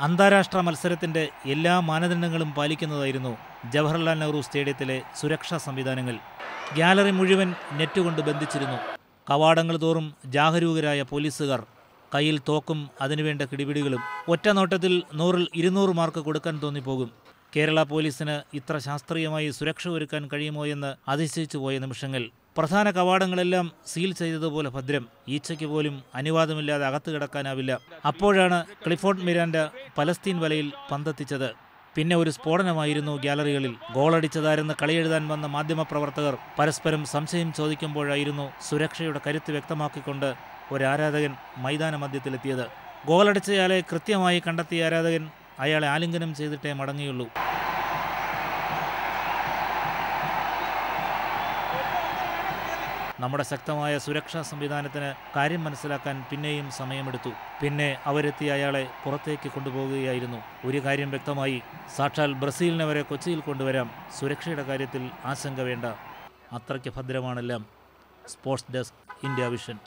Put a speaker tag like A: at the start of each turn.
A: അന്താരാഷ്ട്ര മത്സരത്തിന്റെ എല്ലാ മാനദണ്ഡങ്ങളും പാലിക്കുന്നതായിരുന്നു ജവഹർലാൽ നെഹ്റു സ്റ്റേഡിയത്തിലെ സുരക്ഷാ സംവിധാനങ്ങൾ. ഗ്യാലറി മുഴുവൻ നെറ്റുകൊണ്ട് ബന്ധിച്ചിരുന്നു. കവാടങ്ങൾ തോറും ജാഗരൂകരായ പോലീസുകാർ, കയ്യിൽ തോക്കും അതിനുവേണ്ട കിടിപിടികളും. ഒറ്റ നോട്ടത്തിൽ 100-ൽ 200 മാർക്ക് കൊടുക്കാൻ തോന്നിപ്പോകും. കേരള പോലീസിന് ഇത്ര ശാസ്ത്രീയമായി സുരക്ഷ ഒരുക്കാൻ കഴിയുമോ എന്ന് അതിശയിച്ചു പോയ നിമിഷങ്ങൾ. പ്രധാന കവാടങ്ങളെല്ലാം സീൽ ചെയ്തതുപോലെ ഭദ്രം. ഈച്ചയ്ക്ക് പോലും അനുവാദമില്ലാതെ അകത്ത് കിടക്കാനാവില്ല. അപ്പോഴാണ് ക്ലിഫോർഡ് മിരാൻഡ പലസ്തീൻ വലയിൽ പന്തെത്തിച്ചത്. പിന്നെ ഒരു സ്ഫോടനമായിരുന്നു ഗ്യാലറികളിൽ. ഗോളടിച്ചതാരെന്ന് കളിയെഴുതാൻ വന്ന മാധ്യമപ്രവർത്തകർ പരസ്പരം സംശയം ചോദിക്കുമ്പോഴായിരുന്നു സുരക്ഷയുടെ കരുത്ത് വ്യക്തമാക്കിക്കൊണ്ട് ഒരാരാധകൻ മൈതാന മധ്യത്തിലെത്തിയത്. ഗോളടിച്ചയാളെ കൃത്യമായി കണ്ടെത്തിയ ആരാധകൻ അയാളെ ആലിംഗനം ചെയ്തിട്ടേ മടങ്ങിയുള്ളൂ. നമ്മുടെ ശക്തമായ സുരക്ഷാ സംവിധാനത്തിന് കാര്യം മനസ്സിലാക്കാൻ പിന്നെയും സമയമെടുത്തു. പിന്നെ അവരെത്തി അയാളെ പുറത്തേക്ക് കൊണ്ടുപോകുകയായിരുന്നു. ഒരു കാര്യം വ്യക്തമായി, സാക്ഷാൽ ബ്രസീലിനെ വരെ കൊച്ചിയിൽ കൊണ്ടുവരാം. സുരക്ഷയുടെ കാര്യത്തിൽ ആശങ്ക വേണ്ട. അത്രയ്ക്ക് ഭദ്രമാണെല്ലാം. Sports desk, India vision.